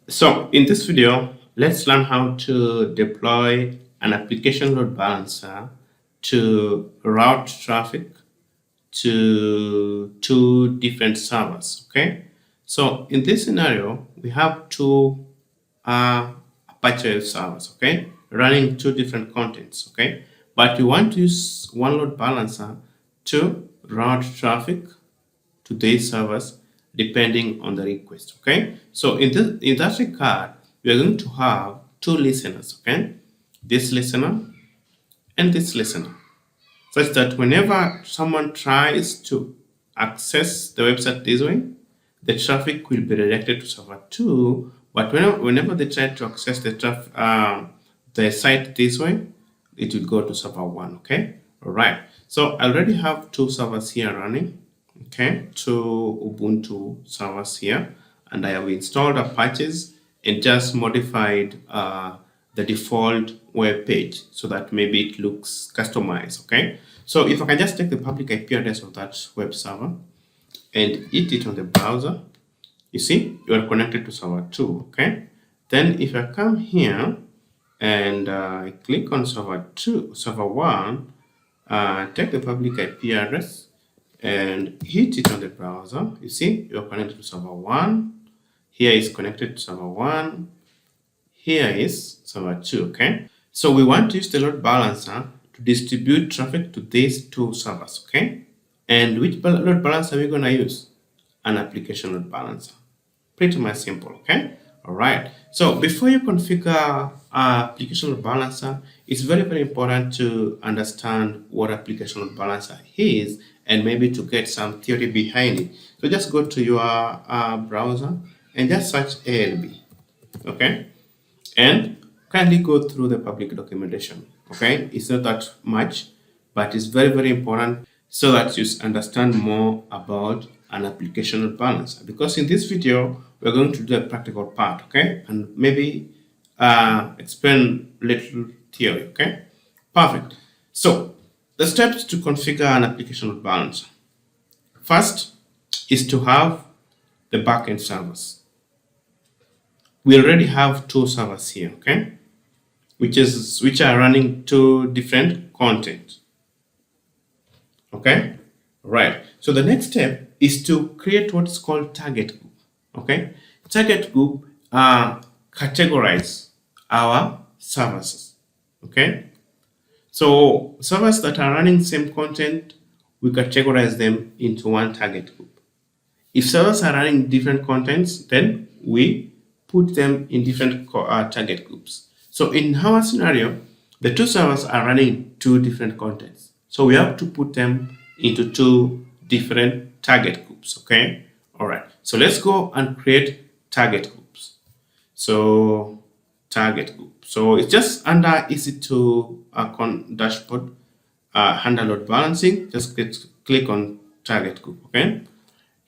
So in this video, let's learn how to deploy an application load balancer to route traffic to two different servers. Okay. So in this scenario, we have two Apache web servers. Okay, running two different contents. Okay, but we want to use one load balancer to route traffic to these servers depending on the request. Okay, so in that regard, we are going to have two listeners. Okay, this listener and this listener, such that whenever someone tries to access the website this way, the traffic will be redirected to server 2. But whenever they try to access the site this way, it will go to server 1. Okay, all right. So I already have two servers here running. Okay, two Ubuntu servers here, and I have installed Apaches and just modified the default web page so that maybe it looks customized. Okay, so if I can just take the public IP address of that web server and hit it on the browser, you see you are connected to server 2. Okay, then if I come here and I click on server 1, take the public IP address and hit it on the browser, you see you're connected to server 1. Here is connected to server 1. Here is server 2. Okay, so we want to use the load balancer to distribute traffic to these two servers. Okay, and which load balancer are we going to use? An application load balancer. Pretty much simple. Okay, all right. So before you configure application load balancer, it's very, very important to understand what application load balancer is and maybe to get some theory behind it. So just go to your browser and just search ALB. Okay, and kindly go through the public documentation. Okay, it's not that much, but it's very, very important so that you understand more about an application load balancer. Because in this video, we're going to do a practical part, okay, and maybe explain little theory. Okay, perfect. So the steps to configure an application load balancer. First is to have the backend servers. We already have two servers here, okay, which are running two different content. Okay, right. So the next step is to create what's called target group. Okay, target group categorize our services. Okay, so servers that are running same content, we categorize them into one target group. If servers are running different contents, then we put them in different target groups. So in our scenario, the two servers are running two different contents. So we have to put them into two different target groups. Okay, all right. So let's go and create target groups. So target group. So it's just under EC2 dashboard, handle load balancing. Just click on target group. Okay,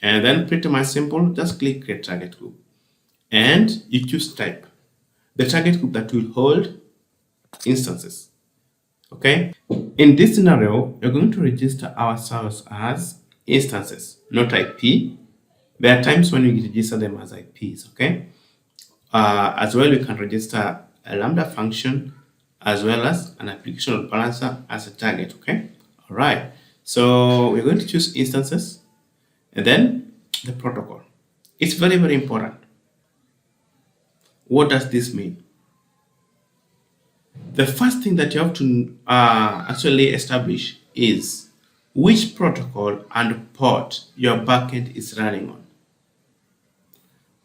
and then pretty much simple. Just click create target group, and you choose type. The target group that will hold instances. Okay, in this scenario, you're going to register our servers as instances, not IP. There are times when we register them as IPs. Okay, as well, we can register a Lambda function as well as an application load balancer as a target. Okay, all right. So we're going to choose instances and then the protocol. It's very, very important. What does this mean? The first thing that you have to actually establish is which protocol and port your backend is running on.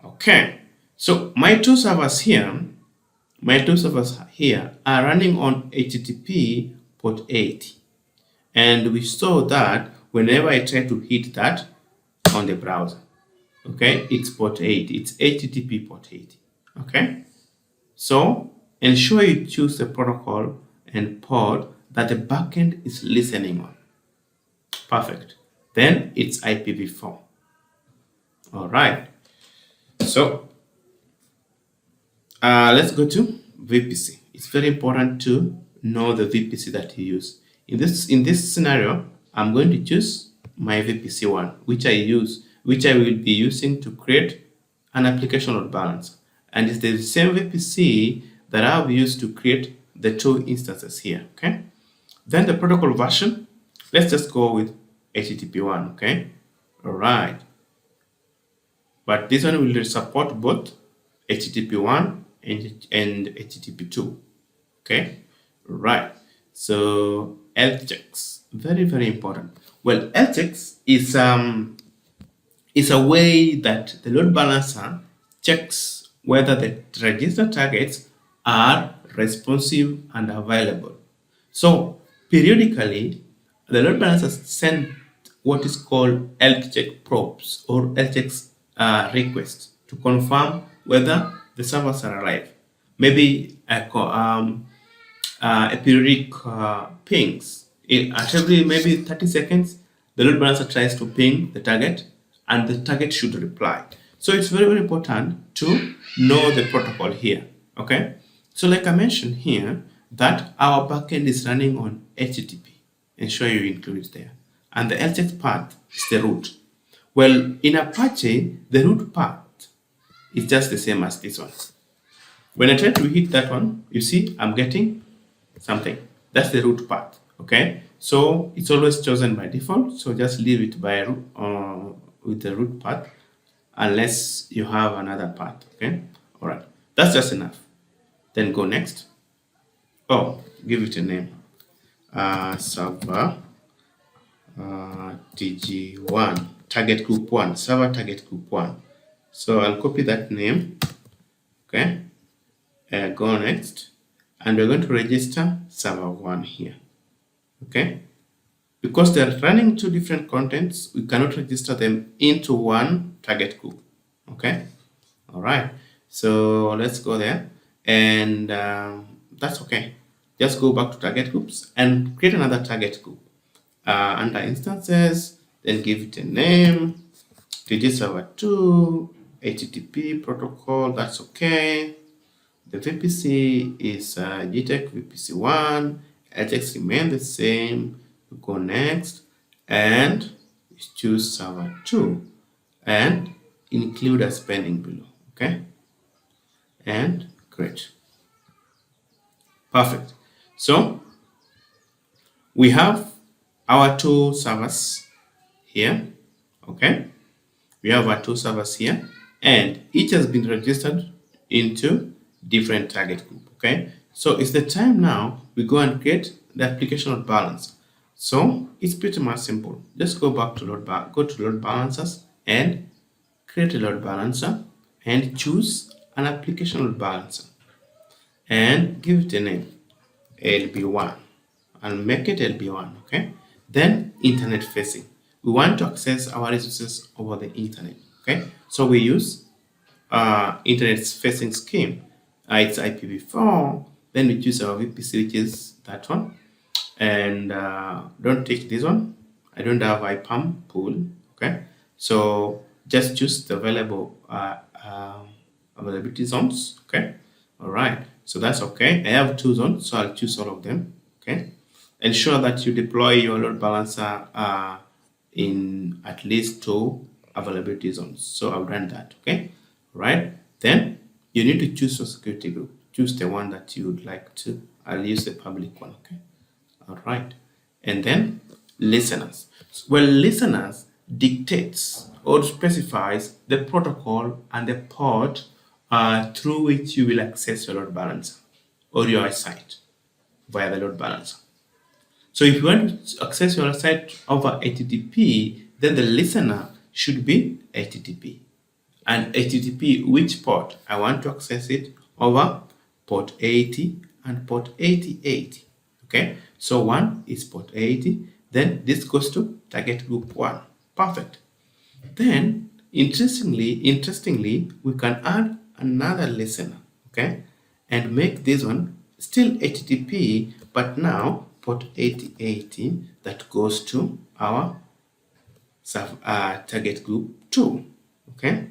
Okay, so my two servers here are running on HTTP port 80, and we saw that whenever I try to hit that on the browser, okay, it's port 80, it's HTTP port 80. Okay, so ensure you choose the protocol and port that the backend is listening on. Perfect. Then it's IPv4. All right. So let's go to VPC. It's very important to know the VPC that you use. In this scenario, I'm going to choose my VPC one, which I will be using to create an application load balancer. And it's the same VPC that I've used to create the two instances here, okay? Then the protocol version, let's just go with HTTP1, okay? All right. But this one will support both HTTP1 and HTTP2, okay? Right. So health checks, very, very important. Well, health checks is a way that the load balancer checks whether the register targets are responsive and available. So periodically, the load balancers send what is called health check probes or health checks requests to confirm whether the servers are alive. Maybe a periodic pings. At every maybe 30 seconds, the load balancer tries to ping the target and the target should reply. So it's very, very important to know the protocol here, okay? So like I mentioned here, that our backend is running on HTTP. Ensure you include it there. And the health check path is the root. Well, in Apache, the root path is just the same as this one. When I try to hit that one, you see I'm getting something. That's the root path, okay? So it's always chosen by default. So just leave it by with the root path unless you have another path, okay? All right, that's just enough. Then go next. Oh, give it a name. Server TG1, target group 1, server target group 1. So I'll copy that name, okay? Go next. And we're going to register server 1 here, okay? Because they're running two different contents, we cannot register them into one target group, okay? All right, so let's go there, and that's okay. Just go back to target groups and create another target group under instances, then give it a name, TG server 2, HTTP protocol, that's okay. The VPC is Gtech VPC1, LTX remain the same. We go next and choose server 2 and include a spending below, okay? And great. Perfect. So we have our two servers here, okay? We have our two servers here and each has been registered into different target group, okay? So it's the time now we go and create the application load balancer. So it's pretty much simple. Just go back to load balancers and create a load balancer and choose an application load balancer and give it a name, ALB1, and make it LB1, okay? Then internet facing. We want to access our resources over the internet, okay? So we use internet facing scheme. It's IPv4. Then we choose our VPC, which is that one. And don't take this one. I don't have IPAM pool, okay? So just choose the available availability zones, okay? All right, so that's okay. I have 2 zones, so I'll choose all of them, okay? Ensure that you deploy your load balancer in at least 2 availability zones. So I've done that, okay? All right, then you need to choose your security group. Choose the one that you would like to. I'll use the public one, okay? All right, and then listeners. Well, listeners dictates or specifies the protocol and the port through which you will access your load balancer or your site via the load balancer. So if you want to access your site over HTTP, then the listener should be HTTP. And HTTP, which port? I want to access it over port 80 and port 8080. Okay, so 1 is port 80, then this goes to target group 1. Perfect. Then, interestingly, we can add another listener, okay, and make this one still HTTP, but now port 8080 that goes to our target group 2. Okay,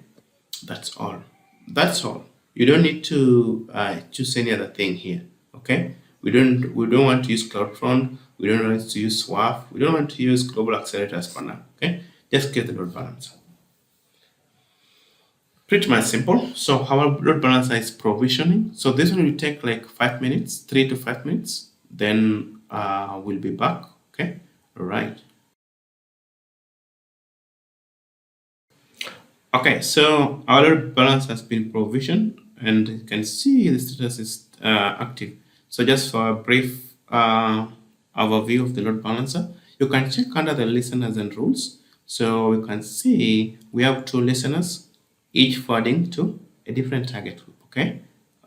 that's all. That's all. You don't need to choose any other thing here. Okay, we don't want to use CloudFront. We don't want to use SWAF. We don't want to use Global Accelerators for now. Okay, just get the load balancer. Pretty much simple. So our load balancer is provisioning. So this one will take like 5 minutes, 3 to 5 minutes. Then we'll be back. Okay. All right. Okay. So our load balancer has been provisioned, and you can see the status is active. So just for a brief overview of the load balancer, you can check under the listeners and rules. So we can see we have 2 listeners, each forwarding to a different target group.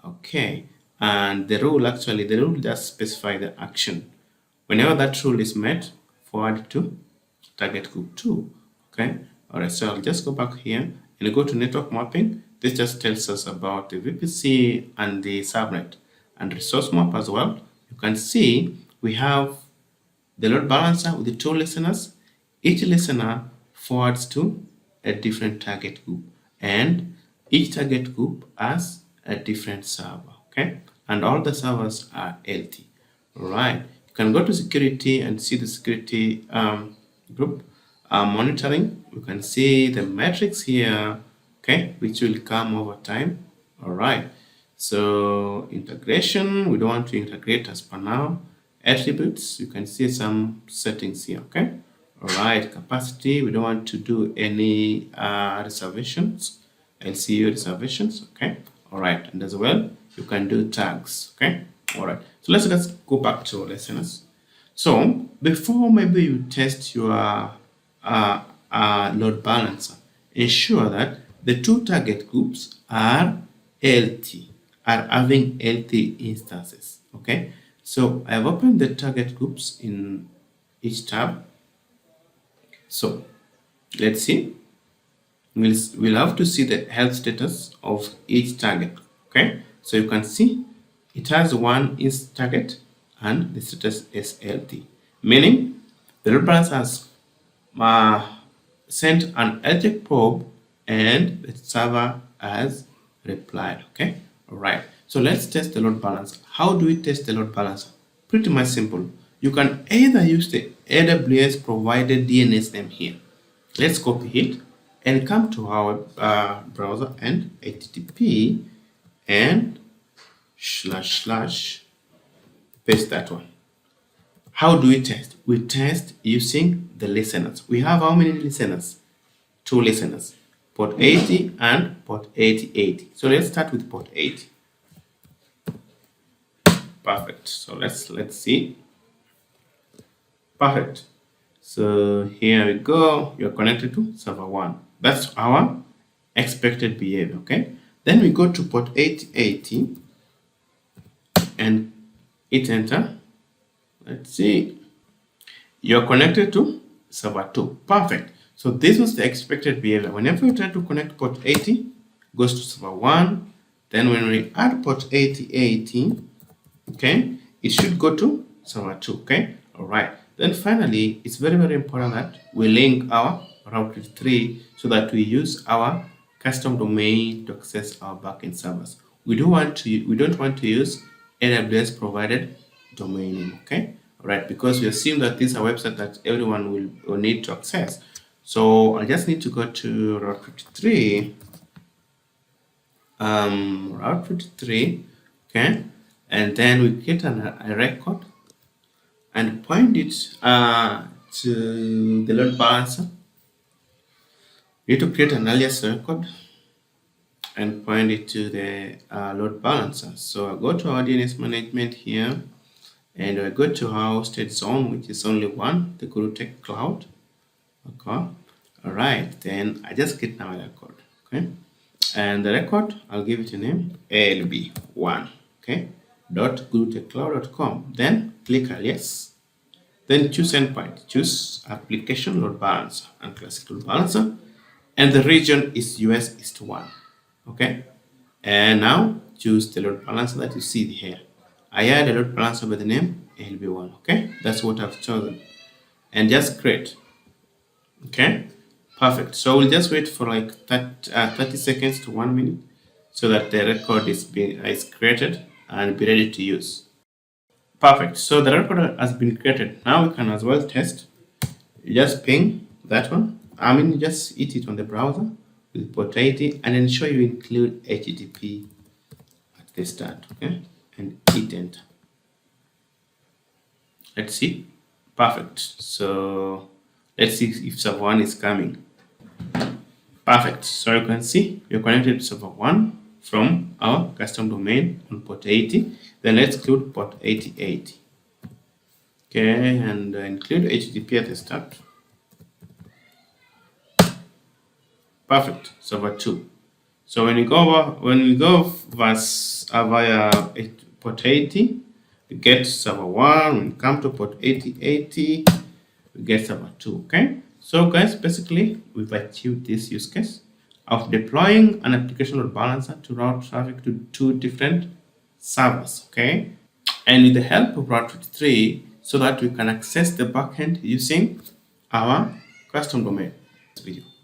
Okay, and the rule just specify the action. Whenever that rule is met, forward to target group 2. Okay, all right. So I'll just go back here and go to network mapping. This just tells us about the VPC and the subnet, and resource map as well. You can see we have the load balancer with the 2 listeners. Each listener forwards to a different target group, and each target group has a different server. Okay, and all the servers are LT. Right. You can go to security and see the security group monitoring. You can see the metrics here. Okay, which will come over time. All right. So integration, we don't want to integrate as per now. Attributes, you can see some settings here. Okay. All right. Capacity, we don't want to do any reservations, LCU reservations. Okay. All right. And as well, you can do tags. Okay. All right. So let's just go back to our listeners. So before maybe you test your load balancer, ensure that the 2 target groups are LT, are having LT instances. Okay. So I've opened the target groups in each tab. So let's see. We'll have to see the health status of each target. Okay. So you can see it has 1 target and the status is LT, meaning the load balancer has sent an LT probe and the server has replied. Okay. All right. So let's test the load balancer. How do we test the load balancer? Pretty much simple. You can either use the AWS provided DNS name here. Let's copy it and come to our browser and HTTP and / paste that one. How do we test? We test using the listeners. We have how many listeners? 2 listeners, port 80 and port 8080. So let's start with port 80. Perfect. So let's see. Perfect. So here we go. You're connected to server 1. That's our expected behavior. Okay. Then we go to port 8080 and hit enter. Let's see. You're connected to server 2. Perfect. So this was the expected behavior. Whenever you try to connect port 80, goes to server 1. Then when we add port 8080, okay, it should go to server 2. Okay. All right. Then finally, it's very, very important that we link our Route 3 so that we use our custom domain to access our backend servers. We don't want to use AWS provided domain name. Okay. All right. Because we assume that this is a website that everyone will need to access. So I just need to go to Route 53. Route 53. Okay. And then we create a record and point it to the load balancer. You need to create an alias record and point it to the load balancer. So I go to our DNS management here, and I go to our hosted zone, which is only one, the Gurutech cloud. Okay. All right. Then I just get now a record. Okay. And the record, I'll give it a name, ALB1. Okay. .gurutechcloud.com. Then click alias. Then choose endpoint. Choose application load balancer and classic load balancer. And the region is US East 1. Okay. And now choose the load balancer that you see here. I add a load balancer by the name ALB1. Okay. That's what I've chosen. And just create. Okay. Perfect. So we'll just wait for like 30 seconds to 1 minute so that the record is created and be ready to use. Perfect. So the record has been created. Now we can as well test. You just ping that one. You just hit it on the browser with port 80 and ensure you include HTTP at the start, okay? And hit enter. Let's see. Perfect. So let's see if server 1 is coming. Perfect. So you can see you're connected to server 1 from our custom domain on port 80. Then let's include port 8080. Okay, and include HTTP at the start. Perfect. Server 2. So when we go via port 80, we get server 1. When we come to port 8080, we get server 2. Okay. So guys, basically we've achieved this use case of deploying an application load balancer to route traffic to 2 different servers. Okay. And with the help of Route 53, so that we can access the backend using our custom domain. Video.